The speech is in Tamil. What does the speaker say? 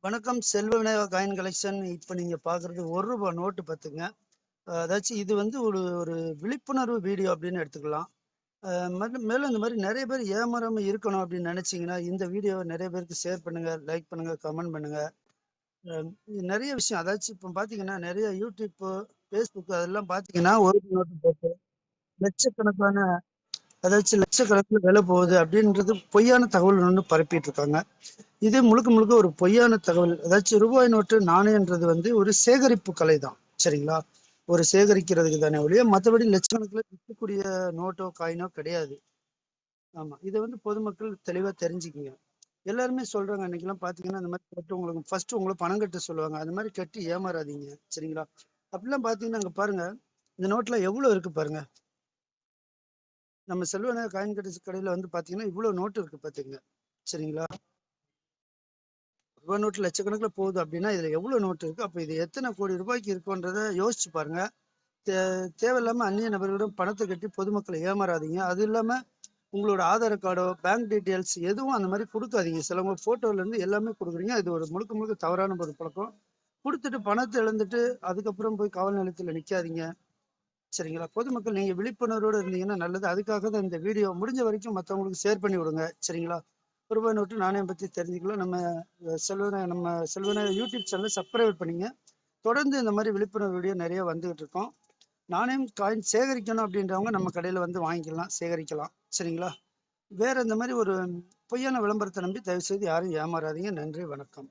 வணக்கம். செல்வ விநாயகா காயின் கலெக்ஷன். இப்போ நீங்க பாக்குறது ₹1 நோட்டு பார்த்துங்க. அதாச்சும் இது வந்து ஒரு ஒரு விழிப்புணர்வு வீடியோ அப்படின்னு எடுத்துக்கலாம். மேலும் இந்த மாதிரி நிறைய பேர் ஏமாறாம இருக்கணும் அப்படின்னு நினைச்சீங்கன்னா இந்த வீடியோவை நிறைய பேருக்கு ஷேர் பண்ணுங்க, லைக் பண்ணுங்க, கமெண்ட் பண்ணுங்க. நிறைய விஷயம் அதாச்சும் இப்போ பாத்தீங்கன்னா நிறைய யூடியூப், ஃபேஸ்புக் அதெல்லாம் பாத்தீங்கன்னா ₹1 நோட்டு போட்டு லட்சக்கணக்கான லட்சக்கணக்கில் விலை போகுது அப்படின்றது பொய்யான தகவல் ஒன்று பரப்பிட்டு இருக்காங்க. இது முழுக்க முழுக்க ஒரு பொய்யான தகவல். அதாச்சும் ரூபாய் நோட்டு நாணயன்றது வந்து ஒரு சேகரிப்பு கலை தான். சரிங்களா? ஒரு சேகரிக்கிறதுக்கு தானே ஒழிய மற்றபடி லட்சக்கணக்கில் விற்கக்கூடிய நோட்டோ காயினோ கிடையாது. ஆமா, இதை வந்து பொதுமக்கள் தெளிவா தெரிஞ்சுக்குங்க. எல்லாருமே சொல்றாங்க, அன்னைக்கெல்லாம் பாத்தீங்கன்னா இந்த மாதிரி கட்டு உங்களுக்கு ஃபர்ஸ்ட் உங்களை பணம் கட்ட சொல்லுவாங்க. அந்த மாதிரி கட்டி ஏமாறாதீங்க. சரிங்களா? அப்படிலாம் பாத்தீங்கன்னா அங்க பாருங்க, இந்த நோட்ல எவ்வளவு இருக்கு பாருங்க. நம்ம செல்வ காயின் கடையில வந்து பாத்தீங்கன்னா இவ்வளவு நோட்டு இருக்கு பாத்துங்க. சரிங்களா? ரூபாய் நோட்டு லட்சக்கணக்கில் போகுது அப்படின்னா இதுல எவ்வளவு நோட்டு இருக்கு, அப்ப இது எத்தனை கோடி ரூபாய்க்கு இருக்குன்றத யோசிச்சு பாருங்க. தேவையில்லாம அந்நிய நபர்களிடம் பணத்தை கட்டி பொதுமக்களை ஏமாறாதீங்க. அது இல்லாம உங்களோட ஆதார் கார்டோ, பேங்க் டீட்டெயில்ஸ் எதுவும் அந்த மாதிரி கொடுக்காதீங்க. சிலவங்க போட்டோல இருந்து எல்லாமே கொடுக்குறீங்க. இது ஒரு முழுக்க முழுக்க தவறான ஒரு பழக்கம். கொடுத்துட்டு பணத்தை இழந்துட்டு அதுக்கப்புறம் போய் காவல் நிலையத்துல நிக்காதீங்க. சரிங்களா? பொதுமக்கள் நீங்க விழிப்புணர்வோடு இருந்தீங்கன்னா நல்லது. அதுக்காக தான் இந்த வீடியோ முடிஞ்ச வரைக்கும் மற்றவங்களுக்கு ஷேர் பண்ணி விடுங்க. சரிங்களா? ரூபாய் நோட்டு நாணயம் பத்தி தெரிஞ்சுக்கலாம். நம்ம செல்வன யூடியூப் சேனல் சப்ஸ்கிரைப் பண்ணீங்க. தொடர்ந்து இந்த மாதிரி விழிப்புணர்வு வீடியோ நிறைய வந்துகிட்டு இருக்கோம். நாணயம் காயின் சேகரிக்கணும் அப்படின்றவங்க நம்ம கடையில வந்து வாங்கிக்கலாம், சேகரிக்கலாம். சரிங்களா? வேற இந்த மாதிரி ஒரு பொய்யான விளம்பரத்தை நம்பி தயவு செய்து யாரும் ஏமாறாதீங்க. நன்றி, வணக்கம்.